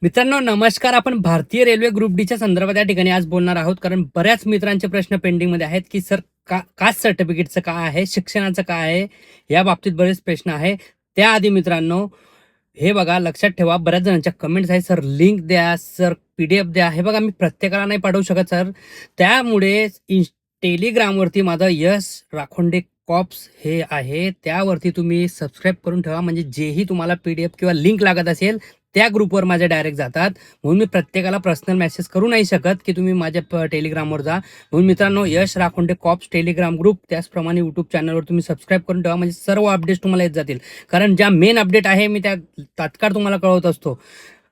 मित्रांनो नमस्कार. आपण भारतीय रेल्वे ग्रुप डीच्या संदर्भात या ठिकाणी आज बोलणार आहोत. कारण बऱ्याच मित्रांचे प्रश्न पेंडिंगमध्ये आहेत की सर कास्ट सर्टिफिकेटचं काय आहे, शिक्षणाचं काय आहे, या बाबतीत बरेच प्रश्न आहे. त्याआधी मित्रांनो हे बघा, लक्षात ठेवा, बऱ्याच जणांच्या कमेंट्स आहेत, सर लिंक द्या, सर PDF द्या. हे बघा, मी प्रत्येकाला नाही पाठवू शकत सर. त्यामुळे टेलिग्रामवरती माझं यश राखोंडे कॉप्स हे आहे, त्यावरती तुम्ही सबस्क्राईब करून ठेवा. म्हणजे जेही तुम्हाला PDF किंवा लिंक लागत असेल त्या ग्रुपवर माझ्या डायरेक्ट जातात. म्हणून मी प्रत्येकाला पर्सनल मेसेज करू नाही शकत की तुम्ही माझ्या टेलिग्रामवर जा. म्हणून मित्रांनो, यश राखोंडे कॉप्स टेलिग्राम ग्रुप, त्याचप्रमाणे यूट्यूब चॅनलवर तुम्ही सबस्क्राईब करून ठेवा. म्हणजे सर्व अपडेट्स तुम्हाला येत जातील. कारण ज्या मेन अपडेट आहे मी त्या तात्काळ तुम्हाला कळवत असतो.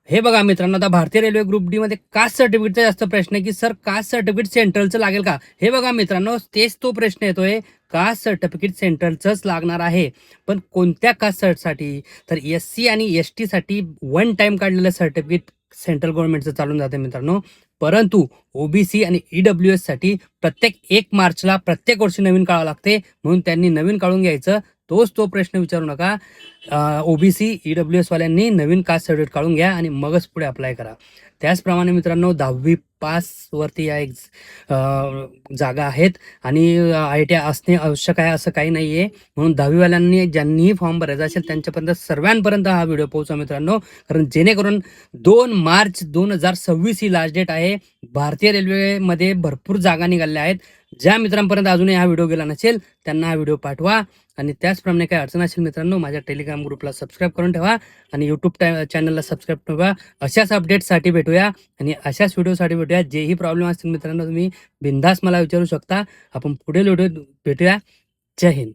हे बघा मित्रांनो, आता भारतीय रेल्वे ग्रुप डी मध्ये कास्ट सर्टिफिकेटचा जास्त प्रश्न आहे की सर कास्ट सर्टिफिकेट सेंट्रलचं लागेल का. हे बघा मित्रांनो, तेच तो प्रश्न येतोय. कास्ट सर्टिफिकेट सेंट्रलचंच लागणार आहे, पण कोणत्या कास्ट साठी? तर SC आणि ST साठी वन टाइम काढलेलं सर्टिफिकेट सेंट्रल गव्हर्नमेंटचं चालून जाते मित्रांनो. परंतु OBC आणि EWS साठी प्रत्येक 1 मार्चला प्रत्येक वर्षी नवीन काढावं लागते. म्हणून त्यांनी नवीन काढून घ्यायचं. तो प्रश्न विचारू नका. OBC EWS वाल्यांनी नवीन कास्ट सर्टिफिकेट काढून घ्या आणि मगच पुढे अप्लाय करा. त्याचप्रमाणे मित्रांनो, 10वी पासवरती या एक जागा आहेत आणि IIT असणे आवश्यक आहे असं काही नाही आहे. म्हणून 10वीवाल्यांनी ज्यांनीही फॉर्म भरायचा असेल त्यांच्यापर्यंत सर्वांपर्यंत हा व्हिडिओ पोहोचा मित्रांनो. कारण जेणेकरून 2 मार्च 2026 ही लास्ट डेट आहे. भारतीय रेल्वेमध्ये भरपूर जागा निघाल्या आहेत. ज्या मित्रांपर्यंत अजूनही हा व्हिडिओ गेला नसेल त्यांना हा व्हिडिओ पाठवा. आणि त्याचप्रमाणे काही अडचण असेल मित्रांनो, माझ्या टेलिग्राम ग्रुपला सबस्क्राईब करून ठेवा आणि यूट्यूब चॅनलला सबस्क्राईब ठेवा. अशाच अपडेटसाठी भेटूया आणि अशाच व्हिडिओसाठी भेटूया. जेही प्रॉब्लेम असतील मित्रांनो, तुम्ही बिंदास मला विचारू शकता. आपण पुढील व्हिडिओ भेटूया. जय हिंद.